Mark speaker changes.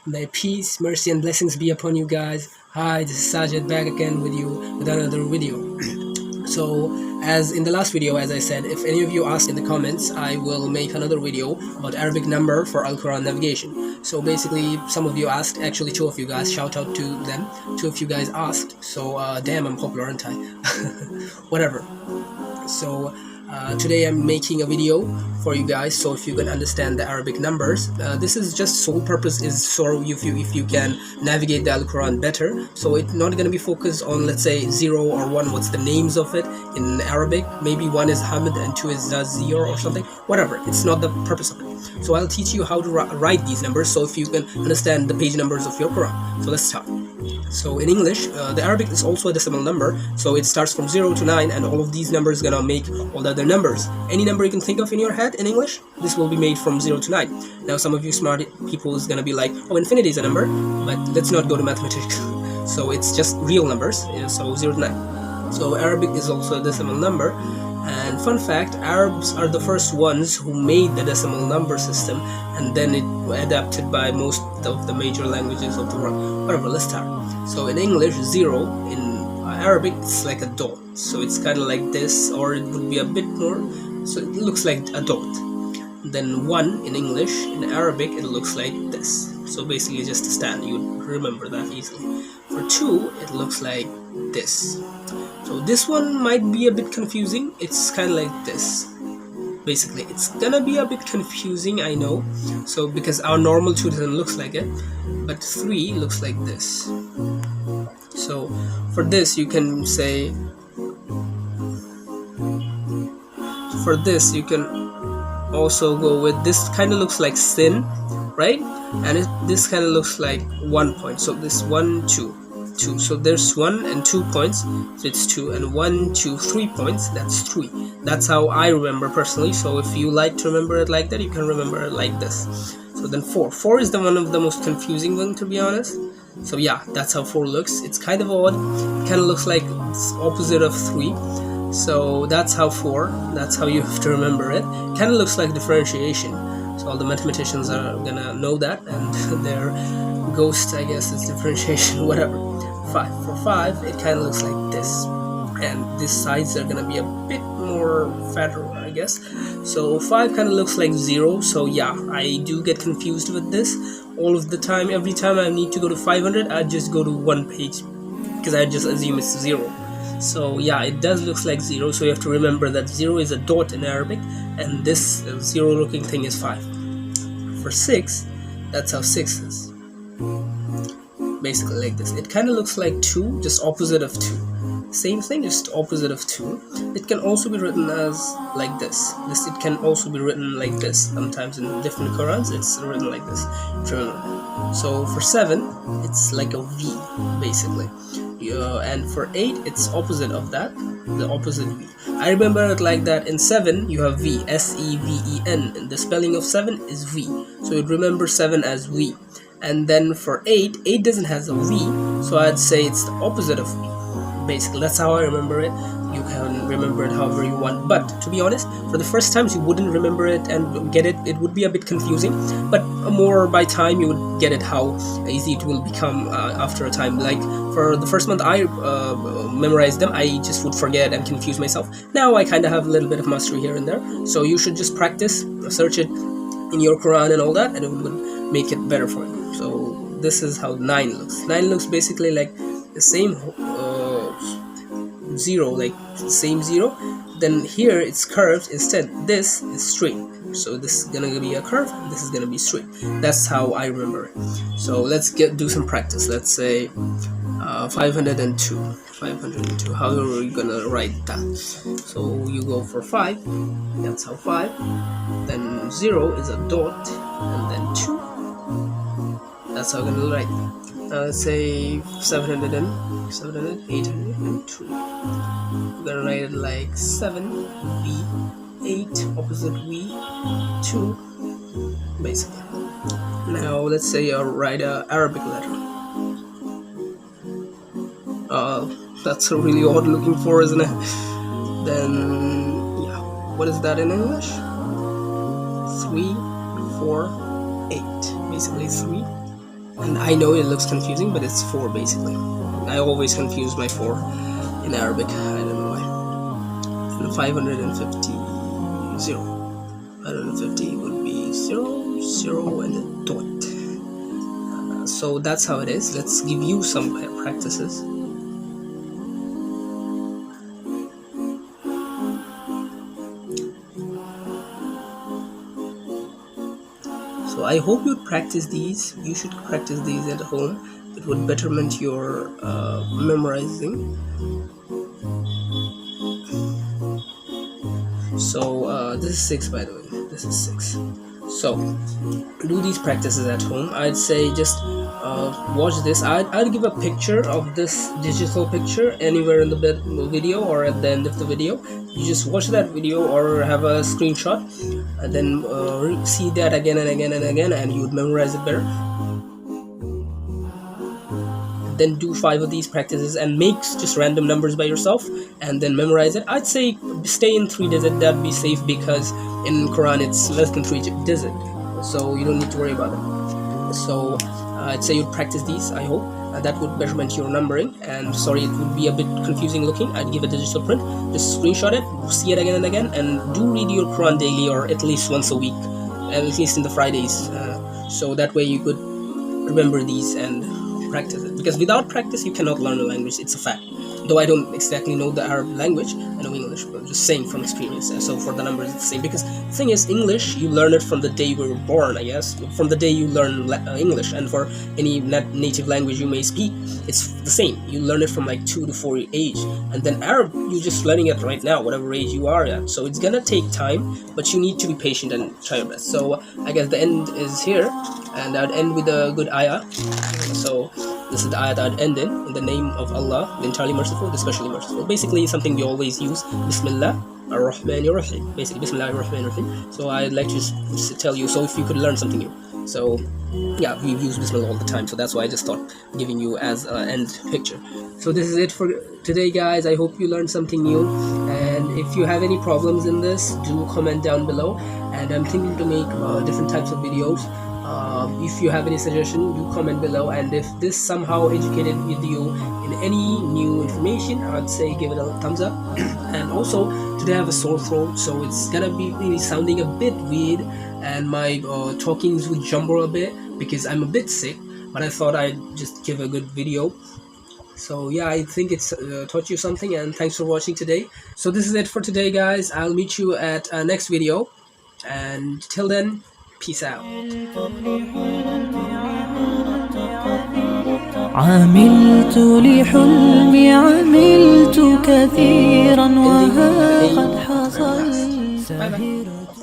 Speaker 1: May peace, mercy, and blessings be upon you guys. Hi, this is Sajid back again with you with another video. So, as in the last video, as I said, if any of you ask in the comments, I will make another video about Arabic number for Al-Quran navigation. So basically, some of you asked, actually two of you guys, shout out to them. Two of you guys asked, so damn, I'm popular, aren't I? Whatever. So today I'm making a video for you guys, so if you can understand the Arabic numbers. This is just sole purpose is so if you can navigate the Al-Quran better. So it's not going to be focused on, let's say, 0 or 1, what's the names of it in Arabic. Maybe 1 is Hamid and 2 is Zazir or something, whatever. It's not the purpose of it. So I'll teach you how to write these numbers, so if you can understand the page numbers of your Quran. So let's start. So in English, the Arabic is also a decimal number, so it starts from 0 to 9, and all of these numbers gonna make all the other numbers. Any number you can think of in your head in English, this will be made from 0 to 9. Now some of you smart people is gonna be like, oh, infinity is a number, but let's not go to mathematics. So it's just real numbers, so 0 to 9. So Arabic is also a decimal number. And fun fact, Arabs are the first ones who made the decimal number system, and then it adapted by most of the major languages of the world. Whatever, let's start. So in English, 0 in Arabic, it's like a dot. So it's kind of like this, or it would be a bit more, so it looks like a dot. Then 1 in English, in Arabic, it looks like this. So basically just a stand, you would remember that easily. For 2, it looks like this. So this one might be a bit confusing. It's kind of like this. Basically, it's gonna be a bit confusing, I know. So because our normal 2 doesn't look like it, but 3 looks like this. So for this, you can say. For this, you can also go with this. Kind of looks like sin, right? And this kind of looks like 1 point. So this 1, 2. 2. So there's 1 and 2 points, so it's 2, and 1, 2, 3 points, that's 3. That's how I remember personally. So if you like to remember it like that, you can remember it like this. So then 4 is the one of the most confusing one, to be honest. So yeah, that's how 4 looks. It's kind of odd. It kind of looks like it's opposite of 3. So that's how 4, that's how you have to remember it. Kind of looks like differentiation. So all the mathematicians are gonna know that, and their ghost, I guess, is differentiation, whatever. 5. For 5, it kind of looks like this, and these sides are gonna be a bit more fatter, I guess. So 5 kind of looks like 0. So yeah, I do get confused with this all of the time. Every time I need to go to 500, I just go to one page because I just assume it's 0. So yeah, it does look like 0. So you have to remember that 0 is a dot in Arabic, and this 0 looking thing is 5. For 6, that's how 6 is. Basically like this. It kind of looks like 2, just opposite of 2. Same thing, just opposite of 2. It can also be written as like this. It can also be written like this. Sometimes in different Qurans, it's written like this. So for 7, it's like a V, basically. And for 8, it's opposite of that, the opposite V. I remember it like that. In 7, you have V, S-E-V-E-N, and the spelling of 7 is V. So you'd remember 7 as V. And then for 8 doesn't have a V, so I'd say it's the opposite of V. Basically, that's how I remember it. You can remember it however you want, but to be honest, for the first times you wouldn't remember it and get it. It would be a bit confusing, but more by time you would get it how easy it will become after a time. Like for the first month I memorized them, I just would forget and confuse myself. Now I kind of have a little bit of mastery here and there, so you should just practice, search it in your Quran and all that, and it would make it better for you. So this is how 9 looks. 9 looks basically like the same 0, like same 0. Then here it's curved. Instead, this is straight. So this is gonna be a curve, and this is gonna be straight. That's how I remember it. So let's do some practice. Let's say 502. 502. How are you gonna write that? So you go for 5. That's how 5. Then 0 is a dot, and then 2. That's how I'm gonna write that. Let's say 700, 802. We're gonna write it like 7 V, 8 opposite V, 2, basically. Now let's say I write a Arabic letter. That's a really odd looking for, isn't it? Then yeah, what is that in English? 3, 4, 8. Basically 3, And I know it looks confusing, but it's 4 basically. I always confuse my 4 in Arabic. I don't know why. And 550, 0. 550 would be 0, 0, and a dot. So that's how it is. Let's give you some practices. So I hope you practice these. You should practice these at home. It would betterment your memorizing. So this is 6, by the way. This is 6. So do these practices at home. I'd say just watch this. I'd give a picture of this digital picture anywhere in the video or at the end of the video. You just watch that video or have a screenshot and then see that again and again and again, and you would memorize it better. Then do 5 of these practices and make just random numbers by yourself and then memorize it. I'd say stay in 3 digits. That'd be safe because in Quran it's less than 3 digits, so you don't need to worry about it. So I'd say you'd practice these. I hope that would betterment your numbering. And sorry, it would be a bit confusing looking. I'd give a digital print. Just screenshot it, see it again and again, and do read your Quran daily or at least once a week, at least in the Fridays. So that way you could remember these and practice it, because without practice you cannot learn a language. It's a fact. Though I don't exactly know the Arab language, I know English, but I'm just saying from experience. So for the numbers it's the same, because the thing is, English, you learn it from the day we were born, I guess, from the day you learn English. And for any native language you may speak, it's the same. You learn it from like 2 to 4 age, and then Arab, you're just learning it right now, whatever age you are at. So it's gonna take time, but you need to be patient and try your best. So I guess the end is here, and I'd end with a good ayah. So this is the ayat I'd end in the name of Allah, the entirely merciful, the especially merciful. Basically something we always use, Bismillah ar-Rahman ar-Rahim. Basically, Bismillah ar-Rahman ar-Rahim. So I'd like to just tell you, so if you could learn something new. So yeah, we use Bismillah all the time, so that's why I just thought giving you as an end picture. So this is it for today, guys. I hope you learned something new, and if you have any problems in this, do comment down below. And I'm thinking to make different types of videos. If you have any suggestion, do comment below, and if this somehow educated with you in any new information, I'd say give it a thumbs up. And also today I have a sore throat, so it's gonna be really sounding a bit weird, and my talkings would jumble a bit because I'm a bit sick, but I thought I'd just give a good video. So yeah, I think it's taught you something, and thanks for watching today. So this is it for today, guys. I'll meet you at next video, and till then, peace out.
Speaker 2: عملت لحلمي عملت كثيرا وها قد حصل ساهرة